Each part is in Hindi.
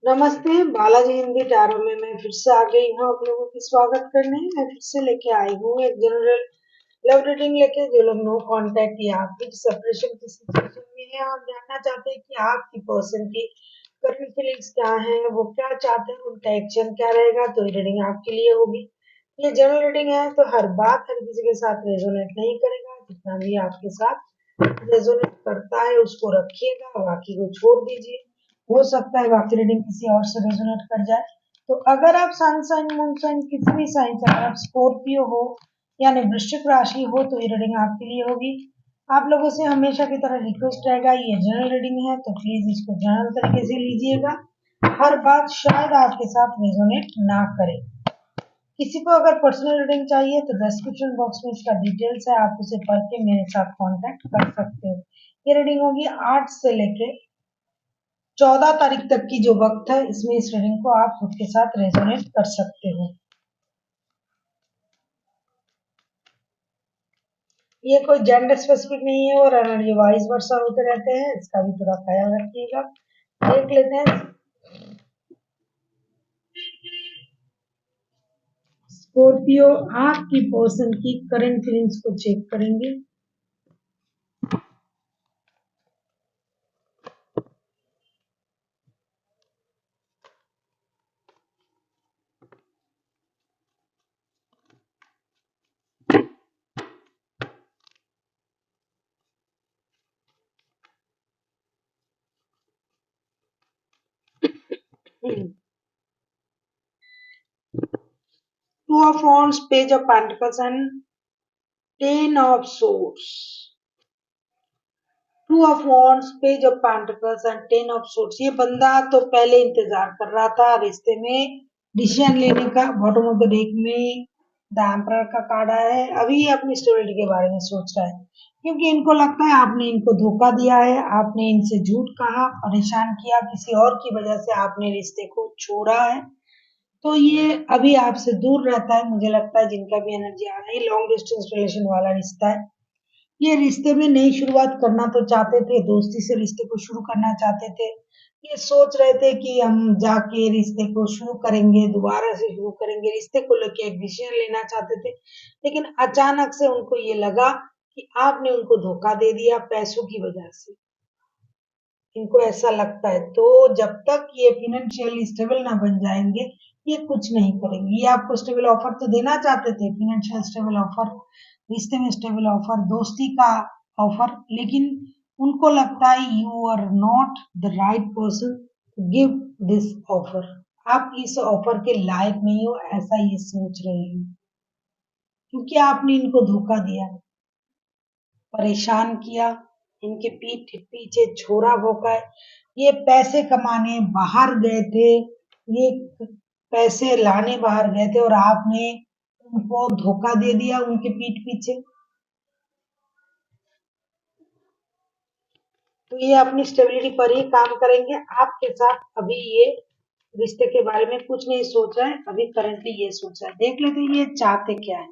नमस्ते, बालाजी हिंदी टैरो में मैं फिर से आ गई हूँ आप लोगों की स्वागत करने। मैं फिर से लेके आई हूँ एक जनरल लव रीडिंग लेके। जो लोग नो कांटेक्ट या फिर सेपरेशन की सिचुएशन में है, आप जानना चाहते हैं कि आपकी पर्सन की करंट फीलिंग्स क्या है, वो क्या चाहते हैं, उनका एक्शन क्या रहेगा, तो ये रीडिंग आपके लिए होगी। ये जनरल रीडिंग है तो हर बात हर किसी के साथ रेजोनेट नहीं करेगा। जितना भी आपके साथ रेजोनेट करता है उसको रखिएगा, बाकी को छोड़ दीजिए। हो सकता है बाकी रीडिंग किसी और से रेजोनेट कर जाए। तो अगर आप सन साइन मून साइन किसी भी साइन से, अगर आप स्कॉर्पियो हो यानी वृश्चिक राशि हो, तो ये रीडिंग आपके लिए होगी। आप लोगों से हमेशा की तरह रिक्वेस्ट रहेगा, ये जनरल रीडिंग है तो प्लीज इसको जनरल तरीके से लीजिएगा। हर बात शायद आपके साथ रेजोनेट ना करे। किसी को अगर पर्सनल रीडिंग चाहिए तो डिस्क्रिप्शन बॉक्स में इसका डिटेल्स है, आप उसे पढ़ के मेरे साथ कांटेक्ट कर सकते हो। ये रीडिंग होगी 8 से लेके 14 तारीख तक की जो वक्त है, इसमें इस रीडिंग को आप खुद के साथ रेजोनेट कर सकते हो। ये कोई जेंडर स्पेसिफिक नहीं है और एनर्जी वाइज वर्षा होते रहते हैं, इसका भी थोड़ा ख्याल रखिएगा। देख लेते हैं स्कॉर्पियो, आपकी पर्सन की करंट फीलिंग्स को चेक करेंगे। Two of Wands, Page of Pentacles and Ten of Swords. Two of wands, page of pentacles and ten of suits. ये बंदा तो पहले इंतजार कर रहा था रिश्ते में डिसीजन लेने का। बॉटम ऑफ द डेक में द एम्परर का कार्ड आया है। अभी ये अपनी स्टेबिलिटी के बारे में सोच रहा है, क्योंकि इनको लगता है आपने इनको धोखा दिया है, आपने इनसे झूठ कहा, परेशान किया, किसी और की वजह से आपने रिश्ते को छोड़ा है। तो ये अभी आपसे दूर रहता है। मुझे लगता है जिनका भी एनर्जी आ रहा है, लॉन्ग डिस्टेंस रिलेशन वाला रिश्ता है। ये रिश्ते में नई शुरुआत करना तो चाहते थे, दोस्ती से रिश्ते को शुरू करना चाहते थे। ये सोच रहे थे कि हम जाके रिश्ते को शुरू करेंगे, दोबारा से शुरू करेंगे, रिश्ते को लेके एक डिसीजन लेना चाहते थे। लेकिन अचानक से उनको ये लगा कि आपने उनको धोखा दे दिया पैसों की वजह से। इनको ऐसा लगता है। तो जब तक ये फाइनेंशियली स्टेबल ना बन जाएंगे, ये कुछ नहीं करेंगे। ये आपको स्टेबल ऑफर तो देना चाहते थे, फाइनेंशियल स्टेबल ऑफर, रिश्ते में स्टेबल ऑफर, दोस्ती का ऑफर, लेकिन उनको लगता है you are not the right person to give this offer. आप इस ऑफर के लायक नहीं हो, ऐसा ये सोच रहे हैं, क्योंकि आपने इनको धोखा दिया, परेशान किया, इनके पीठ पीछे छोरा भोंका है। ये पैसे कमाने बाहर गए थे, ये पैसे लाने बाहर गए थे और आपने उनको धोखा दे दिया उनके पीठ पीछे। तो ये अपनी स्टेबिलिटी पर ही काम करेंगे आपके साथ। अभी ये रिश्ते के बारे में कुछ नहीं सोच रहा है, अभी करंटली ये सोच रहा है। देख लेते हैं ये चाहते क्या है।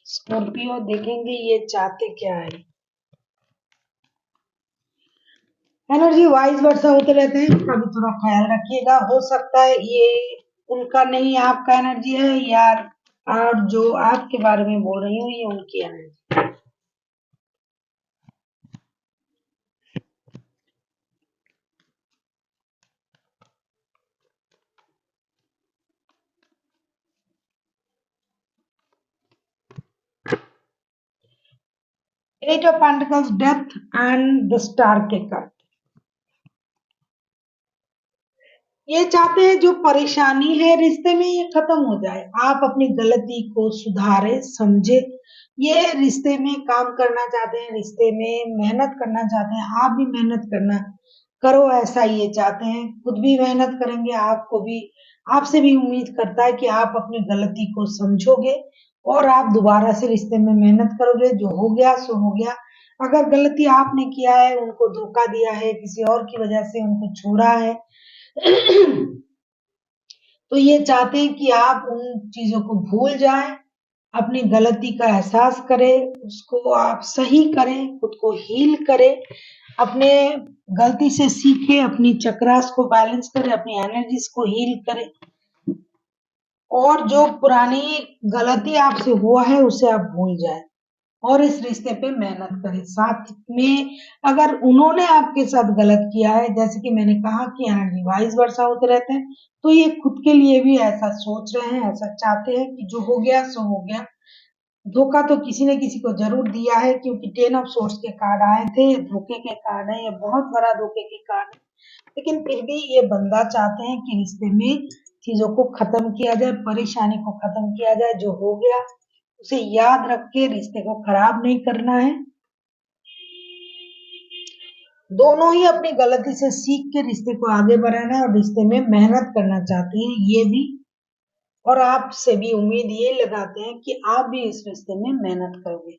स्कॉर्पियो, देखेंगे ये चाहते क्या है। एनर्जी वाइज वर्षा होते रहते हैं, इसका भी थोड़ा ख्याल रखिएगा। हो सकता है ये उनका नहीं आपका एनर्जी है, या और जो आपके बारे में बोल रही हूँ ये उनकी energy. Eight of pentacles, death and the star के कार्ड। ये चाहते हैं जो परेशानी है रिश्ते में ये खत्म हो जाए, आप अपनी गलती को सुधारे समझे। ये रिश्ते में काम करना चाहते हैं, रिश्ते में मेहनत करना चाहते हैं, आप भी मेहनत करना करो, ऐसा ये चाहते हैं। खुद भी मेहनत करेंगे, आपको भी, आपसे भी उम्मीद करता है कि आप अपनी गलती को समझोगे और आप दोबारा से रिश्ते में मेहनत करोगे। जो हो गया सो हो गया। अगर गलती आपने किया है, उनको धोखा दिया है, किसी और की वजह से उनको छोड़ा है, तो ये चाहते हैं कि आप उन चीजों को भूल जाएं, अपनी गलती का एहसास करें, उसको आप सही करें, खुद को हील करें, अपने गलती से सीखें, अपनी चक्रास को बैलेंस करें, अपनी एनर्जीज को हील करें और जो पुरानी गलती आपसे हुआ है उसे आप भूल जाएं और इस रिश्ते पे मेहनत करें। साथ में अगर उन्होंने आपके साथ गलत किया है, जैसे कि मैंने कहा कि एनर्जी वाइज वर्षा होते रहते हैं, तो ये खुद के लिए भी ऐसा सोच रहे हैं, ऐसा चाहते हैं कि जो हो गया सो हो गया। धोखा तो किसी ने किसी को जरूर दिया है, क्योंकि 10 ऑफ सोर्स के कार्ड आए थे, धोखे के कार्ड है, ये बहुत बड़ा धोखे के कार्ड है। लेकिन फिर भी ये बंदा चाहते हैं कि रिश्ते में चीजों को खत्म किया जाए, परेशानी को खत्म किया जाए, जो हो गया उसे याद रख के रिश्ते को खराब नहीं करना है। दोनों ही अपनी गलती से सीख के रिश्ते को आगे बढ़ाना है और रिश्ते में मेहनत करना चाहती हैं ये भी, और आपसे भी उम्मीद ये लगाते हैं कि आप भी इस रिश्ते में मेहनत करोगे।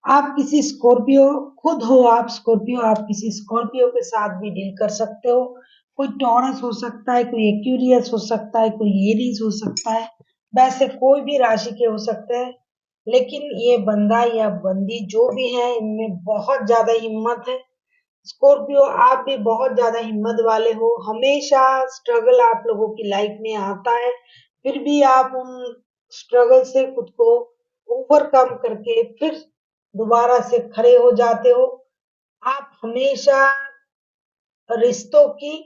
आप किसी स्कॉर्पियो खुद हो, आप स्कॉर्पियो, आप किसी स्कॉर्पियो के साथ भी डील कर सकते हो। कोई टॉरस हो सकता है, कोई एक्यूरियस हो सकता है, कोई एरीज हो सकता है, वैसे कोई भी राशि के हो सकते हैं। लेकिन ये बंदा या बंदी जो भी है, इनमें बहुत ज्यादा हिम्मत है। स्कॉर्पियो, आप भी बहुत ज्यादा हिम्मत वाले हो। हमेशा स्ट्रगल आप लोगों की लाइफ में आता है, फिर भी आप उन स्ट्रगल से खुद को ओवरकम करके फिर दोबारा से खड़े हो जाते हो। आप हमेशा रिश्तों की,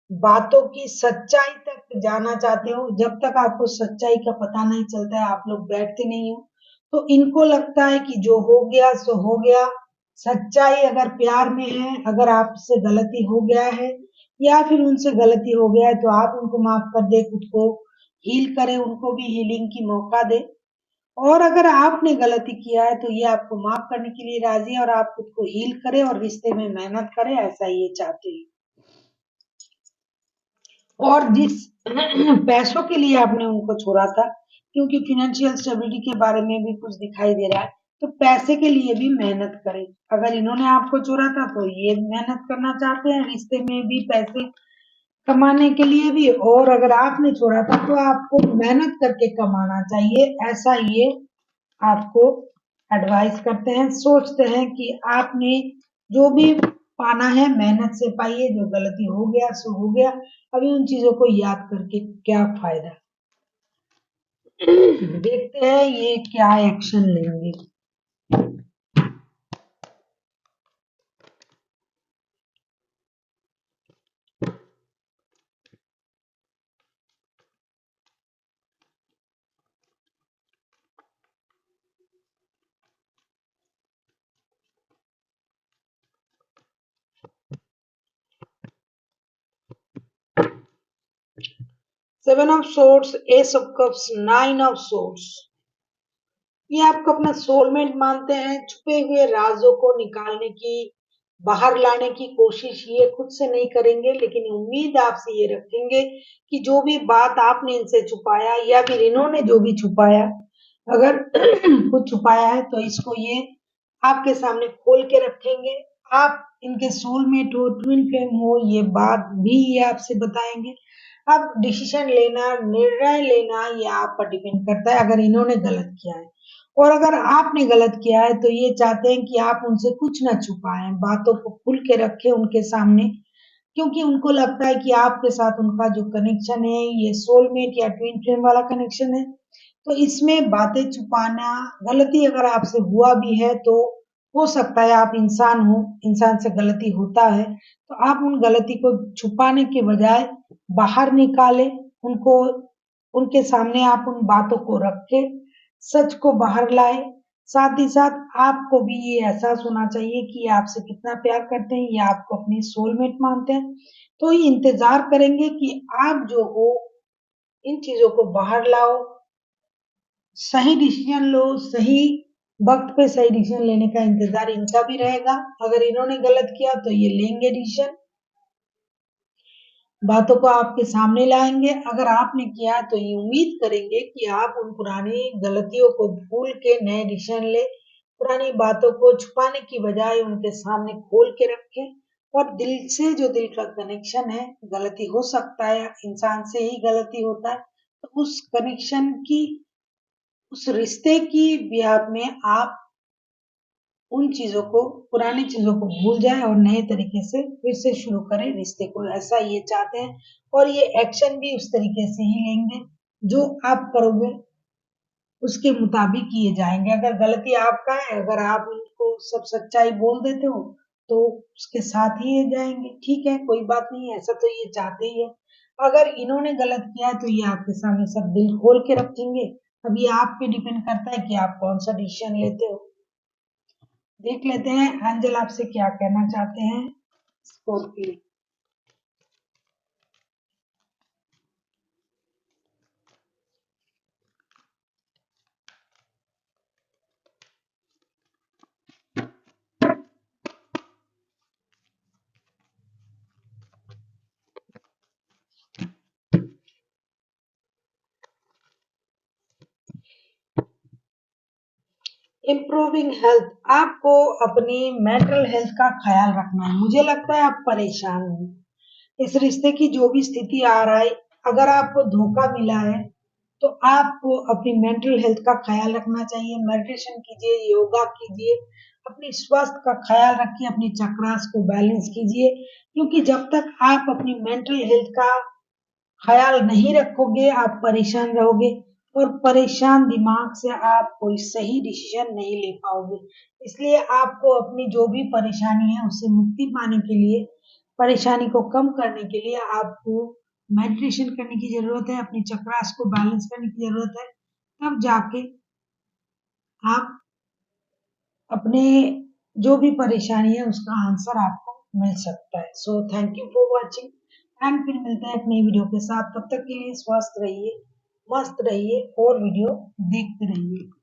बातों की सच्चाई तक जाना चाहते हो। जब तक आपको सच्चाई का पता नहीं चलता है, आप लोग बैठते नहीं हो। तो इनको लगता है कि जो हो गया सो हो गया। सच्चाई अगर प्यार में है, अगर आपसे गलती हो गया है या फिर उनसे गलती हो गया है, तो आप उनको माफ कर दे, खुद को हील करें, उनको भी हीलिंग की मौका दे। और अगर आपने गलती किया है तो ये आपको माफ करने के लिए राजी है और आप खुद को हील करें और रिश्ते में मेहनत करें, ऐसा ये चाहते हैं। और जिस पैसों के लिए आपने उनको छोड़ा था, क्योंकि फाइनेंशियल स्टेबिलिटी के बारे में भी कुछ दिखाई दे रहा है, तो पैसे के लिए भी मेहनत करें। अगर इन्होंने आपको छोड़ा था तो ये मेहनत करना चाहते हैं रिश्ते में भी, पैसे कमाने के लिए भी। और अगर आपने छोड़ा था तो आपको मेहनत करके कमाना चाहिए, ऐसा ये आपको एडवाइस करते हैं। सोचते हैं कि आपने जो भी पाना है मेहनत से पाइए, जो गलती हो गया सो हो गया। अभी उन चीजों को याद करके क्या फायदा। देखते हैं ये क्या एक्शन लेंगे। 7 of source, S of cups, 9 of source. ये आपको अपना सोलमेट मानते हैं। छुपे हुए राजों को निकालने की, बाहर लाने की कोशिश ये खुद से नहीं करेंगे, लेकिन उम्मीद आपसे ये रखेंगे कि जो भी बात आपने इनसे छुपाया या फिर इन्होंने जो भी छुपाया, अगर कुछ छुपाया है तो इसको ये आपके सामने खोल के रखेंगे। आप इनके सोलमेट हो, ट्विन फ्लेम हो, ये बात भी ये आपसे बताएंगे। अब डिसीजन लेना, निर्णय लेना, ये आप पर डिपेंड करता है, अगर इन्होंने गलत किया है। और अगर आपने गलत किया है तो ये चाहते हैं कि आप उनसे कुछ ना छुपाएं, बातों को खुल के रखें उनके सामने, क्योंकि उनको लगता है कि आपके साथ उनका जो कनेक्शन है ये सोलमेट या ट्विन फ्लेम वाला कनेक्शन है। तो इसमें बातें छुपाना, गलती अगर आपसे हुआ भी है तो हो सकता है, आप इंसान हो, इंसान से गलती होता है, तो आप उन गलती को छुपाने के बजाय बाहर निकालें, उनको उनके सामने आप उन बातों को रखें, सच को बाहर लाए। साथ ही साथ आपको भी ये एहसास होना चाहिए कि ये आपसे कितना प्यार करते हैं, ये आपको अपनी सोलमेट मानते हैं। तो ये इंतजार करेंगे कि आप जो हो इन चीजों को बाहर लाओ, सही डिसीजन लो, सही वक्त पे सही डिसीजन लेने का इंतजार इनका भी रहेगा। अगर इन्होंने गलत किया तो ये लेंगे डिसीजन, बातों को आपके सामने लाएंगे। अगर आपने किया तो ये उम्मीद करेंगे कि आप उन पुरानी गलतियों को भूल के नए डिसीजन ले, पुरानी बातों को छुपाने की बजाय उनके सामने खोल के रखें। और दिल से जो दिल का कनेक्शन है, गलती हो सकता है, इंसान से ही गलती होता है, तो उस कनेक्शन की उस रिश्ते की ब्याह में आप उन चीजों को, पुरानी चीजों को भूल जाए और नए तरीके से फिर से शुरू करें रिश्ते को, ऐसा ये चाहते हैं। और ये एक्शन भी उस तरीके से ही लेंगे, जो आप करोगे उसके मुताबिक किए जाएंगे। अगर गलती आपका है, अगर आप उनको सब सच्चाई बोल देते हो, तो उसके साथ ही ये जाएंगे। ठीक है, कोई बात नहीं, ऐसा तो ये चाहते ही है। अगर इन्होंने गलत किया है, तो ये आपके सामने सब दिल खोल के रखेंगे। अब ये आप पे डिपेंड करता है कि आप कौन सा डिसीजन लेते हो। देख लेते हैं एंजल आपसे क्या कहना चाहते हैं स्कोर के लिए। इम्प्रूविंग हेल्थ, आपको अपनी मेंटल हेल्थ का ख्याल रखना है। मुझे लगता है आप परेशान हो इस रिश्ते की जो भी स्थिति आ रहा है। अगर आपको धोखा मिला है, तो आपको अपनी मेंटल हेल्थ का ख्याल रखना चाहिए। मेडिटेशन कीजिए, योगा कीजिए, अपनी स्वास्थ्य का ख्याल रखिए, अपनी चक्रास को बैलेंस कीजिए। क्योंकि जब तक आप अपनी मेंटल हेल्थ का ख्याल नहीं रखोगे, आप परेशान रहोगे, और परेशान दिमाग से आप कोई सही डिसीजन नहीं ले पाओगे। इसलिए आपको अपनी जो भी परेशानी है उससे मुक्ति पाने के लिए, परेशानी को कम करने के लिए आपको मेडिटेशन करने की जरूरत है, अपनी चक्रास को बैलेंस करने की जरूरत है। तब जाके आप अपने जो भी परेशानी है उसका आंसर आपको मिल सकता है। So thank you for watching, and फिर मिलते हैं एक नई वीडियो के साथ। तब तक के लिए स्वस्थ रहिए, मस्त रहिए और वीडियो देखते रहिए।